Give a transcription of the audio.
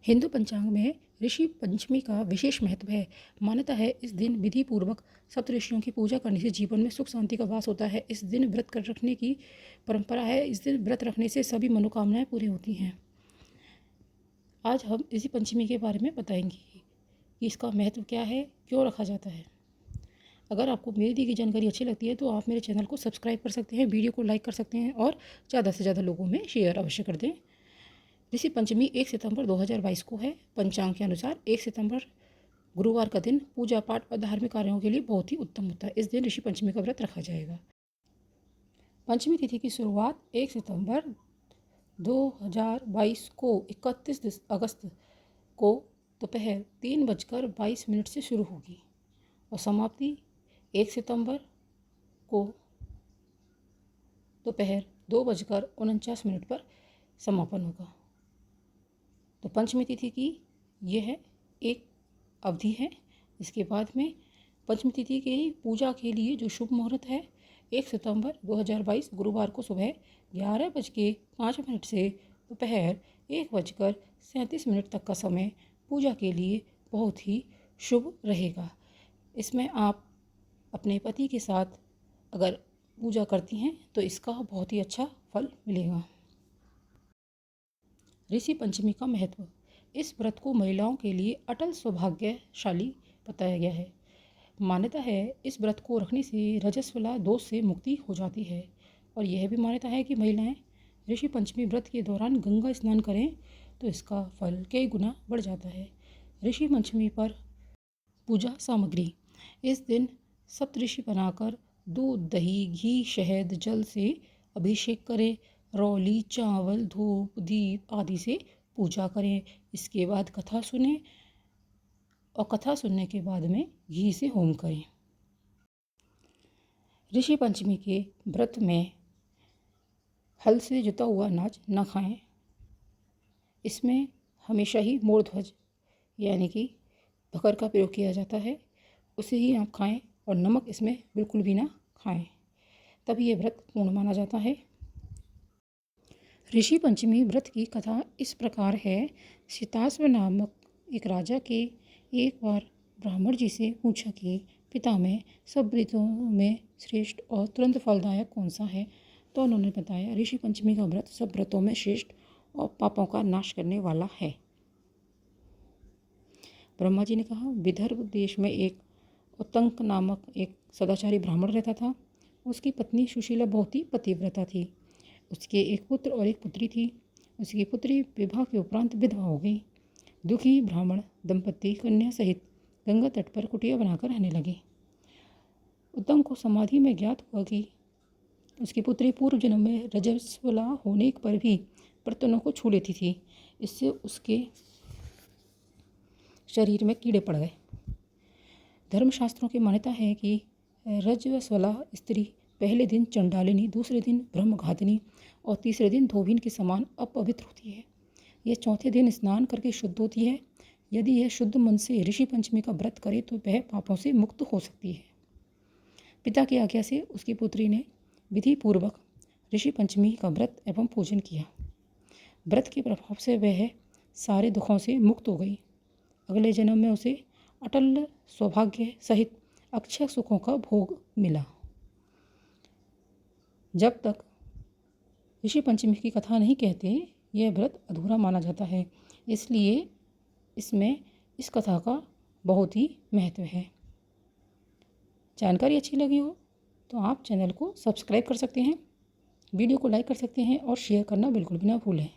हिंदू पंचांग में ऋषि पंचमी का विशेष महत्व है। मान्यता है इस दिन विधि पूर्वक सप्तऋषियों की पूजा करने से जीवन में सुख शांति का वास होता है। इस दिन व्रत कर रखने की परंपरा है। इस दिन व्रत रखने से सभी मनोकामनाएं पूरी होती हैं। आज हम ऋषि पंचमी के बारे में बताएंगे कि इसका महत्व क्या है, क्यों रखा जाता है। अगर आपको मेरी दी गई जानकारी अच्छी लगती है तो आप मेरे चैनल को सब्सक्राइब कर सकते हैं, वीडियो को लाइक कर सकते हैं और ज़्यादा से ज़्यादा लोगों में शेयर अवश्य कर दें। ऋषि पंचमी 1 सितंबर 2022 को है। पंचांग के अनुसार 1 सितंबर गुरुवार का दिन पूजा पाठ और धार्मिक कार्यों के लिए बहुत ही उत्तम होता है। इस दिन ऋषि पंचमी का व्रत रखा जाएगा। पंचमी तिथि की शुरुआत 1 सितंबर 2022 को 31 अगस्त को दोपहर 3:22 से शुरू होगी और समाप्ति 1 सितंबर को दोपहर 2:49 पर समापन होगा। तो पंचमी तिथि की यह एक अवधि है। इसके बाद में पंचमी तिथि की पूजा के लिए जो शुभ मुहूर्त है 1 सितंबर 2022 गुरुवार को सुबह 11:05 से दोपहर 1:37 तक का समय पूजा के लिए बहुत ही शुभ रहेगा। इसमें आप अपने पति के साथ अगर पूजा करती हैं तो इसका बहुत ही अच्छा फल मिलेगा। ऋषि पंचमी का महत्व। इस व्रत को महिलाओं के लिए अटल सौभाग्यशाली बताया गया है। मान्यता है इस व्रत को रखने से रजस्वला दोष से मुक्ति हो जाती है और यह भी मान्यता है कि महिलाएं ऋषि पंचमी व्रत के दौरान गंगा स्नान करें तो इसका फल कई गुना बढ़ जाता है। ऋषि पंचमी पर पूजा सामग्री। इस दिन सप्तऋषि बनाकर दूध, दही, घी, शहद, जल से अभिषेक करें। रौली, चावल, धूप, दीप आदि से पूजा करें। इसके बाद कथा सुने और कथा सुनने के बाद में घी से होम करें। ऋषि पंचमी के व्रत में हल से जुता हुआ अनाज न खाएं। इसमें हमेशा ही मोर ध्वज यानी कि भकर का प्रयोग किया जाता है, उसे ही आप खाएं और नमक इसमें बिल्कुल भी ना खाएं, तब ये व्रत पूर्ण माना जाता है। ऋषि पंचमी व्रत की कथा इस प्रकार है। सीताश्व नामक एक राजा के एक बार ब्राह्मण जी से पूछा कि पिता में सब व्रतों में श्रेष्ठ और तुरंत फलदायक कौन सा है। तो उन्होंने बताया ऋषि पंचमी का व्रत सब व्रतों में श्रेष्ठ और पापों का नाश करने वाला है। ब्रह्मा जी ने कहा विदर्भ देश में एक उत्तंक नामक एक सदाचारी ब्राह्मण रहता था। उसकी पत्नी सुशीला बहुत ही पतिव्रता थी। उसके एक पुत्र और एक पुत्री थी। उसकी पुत्री विवाह के उपरांत विधवा हो गई। दुखी ब्राह्मण दंपति कन्या सहित गंगा तट पर कुटिया बनाकर रहने लगे। उत्तंक को समाधि में ज्ञात हुआ कि उसकी पुत्री पूर्व जन्म में रजस्वला होने पर भी बर्तनों को छू लेती थी। इससे उसके शरीर में कीड़े पड़ गए। धर्मशास्त्रों की मान्यता है कि रजस्वला स्त्री पहले दिन चंडालिनी, दूसरे दिन ब्रह्मघातिनी और तीसरे दिन धोबिन के समान अपवित्र होती है। यह चौथे दिन स्नान करके शुद्ध होती है। यदि यह शुद्ध मन से ऋषि पंचमी का व्रत करे तो वह पापों से मुक्त हो सकती है। पिता की आज्ञा से उसकी पुत्री ने विधि पूर्वक ऋषि पंचमी का व्रत एवं पूजन किया। व्रत के प्रभाव से वह सारे दुखों से मुक्त हो गई। अगले जन्म में उसे अटल सौभाग्य सहित अक्षय सुखों का भोग मिला। जब तक ऋषि पंचमी की कथा नहीं कहते यह व्रत अधूरा माना जाता है। इसलिए इसमें इस कथा का बहुत ही महत्व है। जानकारी अच्छी लगी हो तो आप चैनल को सब्सक्राइब कर सकते हैं, वीडियो को लाइक कर सकते हैं और शेयर करना बिल्कुल भी ना भूलें।